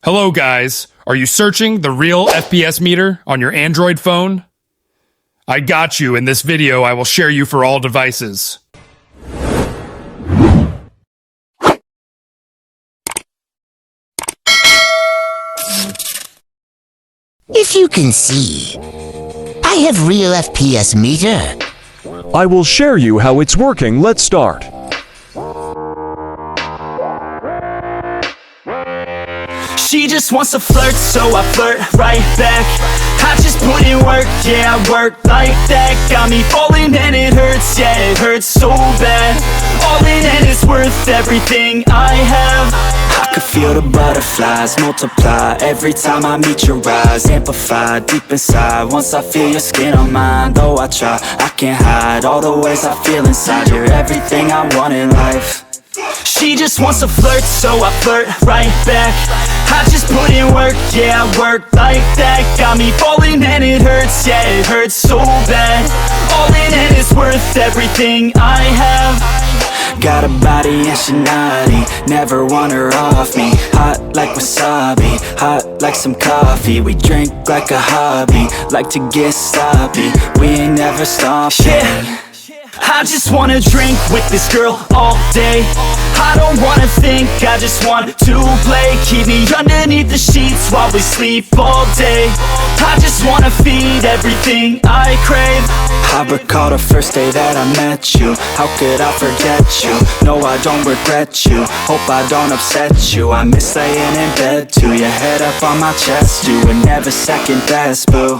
Hello guys, are you searching the real FPS meter on your Android phone? I got you. In this video I will share you for all devices. If you can see, I have real FPS meter. I will share you how it's working. Let's start. She just wants to flirt, so I flirt right back. I just put in work, yeah, I work like that. Got me falling and it hurts, yeah, it hurts so bad. All in and it's worth everything I have. I could feel the butterflies multiply every time I meet your eyes. Amplify deep inside once I feel your skin on mine. Though I try, I can't hide all the ways I feel inside. You're everything I want in life. She just wants to flirt, so I flirt right back. I just put in work, yeah, I work like that. Got me falling and it hurts, yeah, it hurts so bad. All in and it's worth everything I have. Got a body and she naughty, never want her off me. Hot like wasabi, hot like some coffee. We drink like a hobby, like to get sloppy. We ain't never stopping. Yeah. I just wanna drink with this girl all day. I don't wanna think, I just want to play. Keep me underneath the sheets while we sleep all day. I just wanna feed everything I crave. I recall the first day that I met you. How could I forget you? No, I don't regret you. Hope I don't upset you. I miss laying in bed too. Your head up on my chest, you were never second best, boo.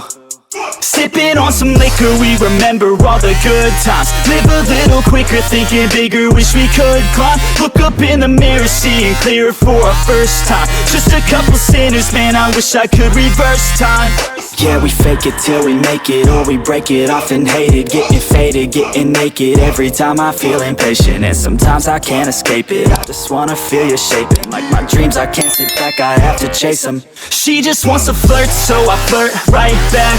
Sipping on some liquor, we remember all the good times. Live a little quicker, thinking bigger, wish we could climb. Look up in the mirror, seeing clearer for our first time. Just a couple sinners, man, I wish I could reverse time. Yeah, we fake it till we make it, or we break it off and hate it. Getting faded, getting naked, every time I feel impatient. And sometimes I can't escape it, I just wanna feel you shaping. Like my dreams, I can't sit back, I have to chase them. She just wants to flirt, so I flirt right back.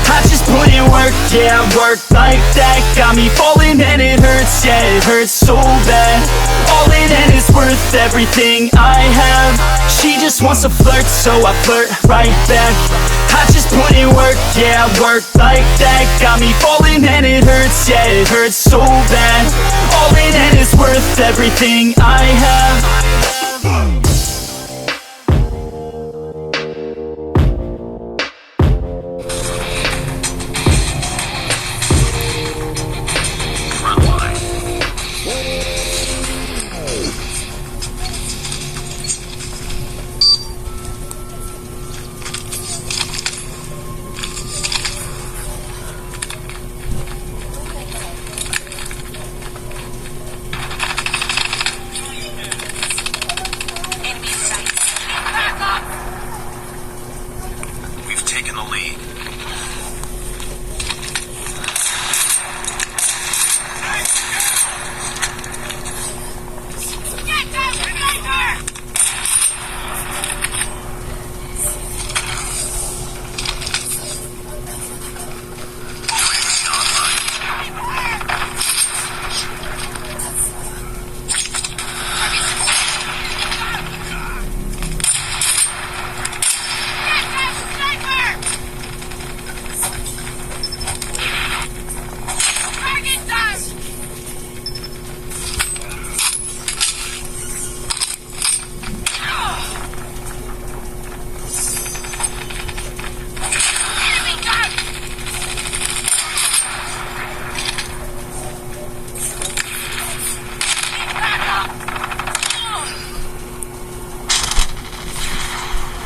I just put in work, yeah, I work like that. Got me falling and it hurts, yeah, it hurts so bad. All in and it's worth everything I have. She just wants to flirt, so I flirt right back. I just put in work, yeah, I work like that. Got me falling and it hurts, yeah, it hurts so bad. All in and it's worth everything I have. We've taken the lead.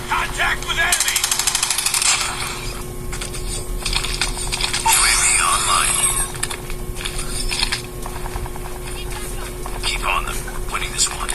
Contact with enemy! UAV online. Keep on them. Winning this one.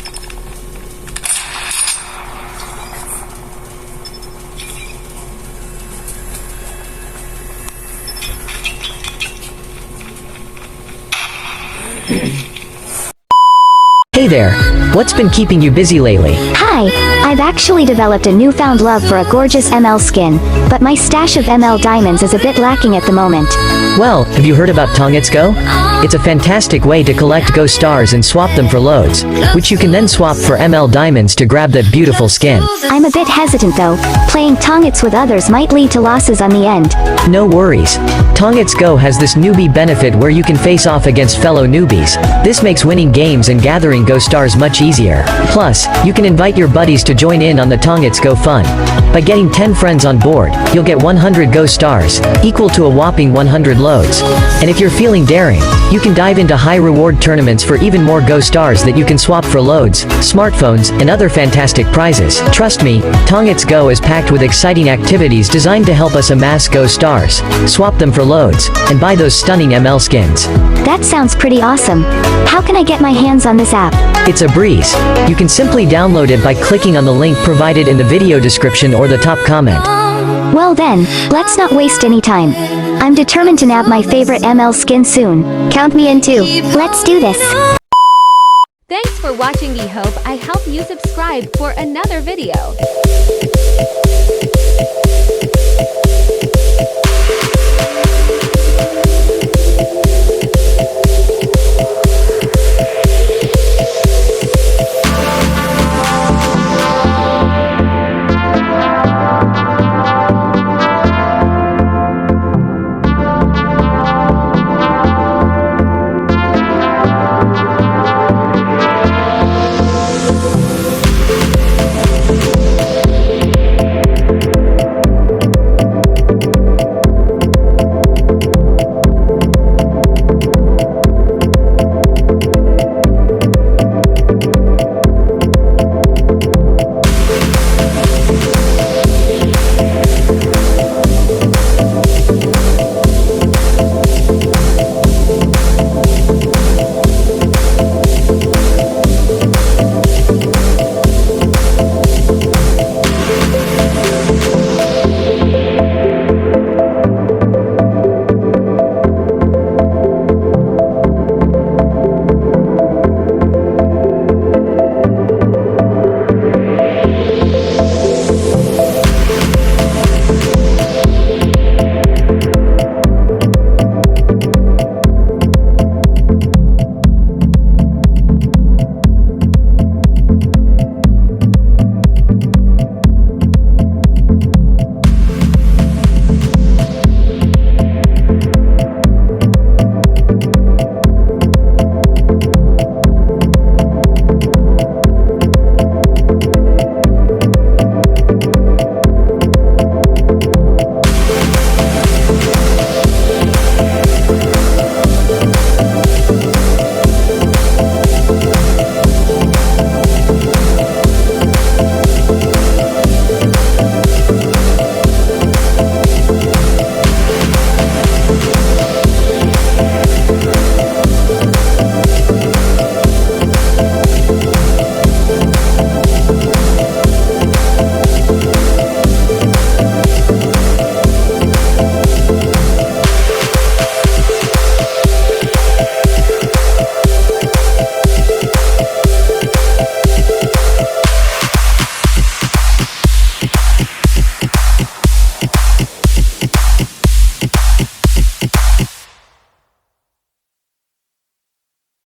Hey there, what's been keeping you busy lately? Hi, I've actually developed a newfound love for a gorgeous ML skin, but my stash of ML diamonds is a bit lacking at the moment. Well, have you heard about TERMUX Go? It's a fantastic way to collect Go stars and swap them for loads, which you can then swap for ML diamonds to grab that beautiful skin. I'm a bit hesitant though. Playing TERMUX with others might lead to losses on the end. No worries. TERMUX Go has this newbie benefit where you can face off against fellow newbies. This makes winning games and gathering Go stars much easier. Plus, you can invite your buddies to join in on the TERMUX Go fun. By getting 10 friends on board, you'll get 100 Go stars, equal to a whopping 100 loads. And if you're feeling daring, you can dive into high-reward tournaments for even more Go stars that you can swap for loads, smartphones, and other fantastic prizes. Trust me, TERMUX Go is packed with exciting activities designed to help us amass Go stars, swap them for loads, and buy those stunning ML skins. That sounds pretty awesome. How can I get my hands on this app? It's a breeze. You can simply download it by clicking on the link provided in the video description or the top comment. Well then, let's not waste any time. I'm determined to nab my favorite ML skin soon. Count me in too. Let's do this. Thanks for watching. I hope you subscribe for another video.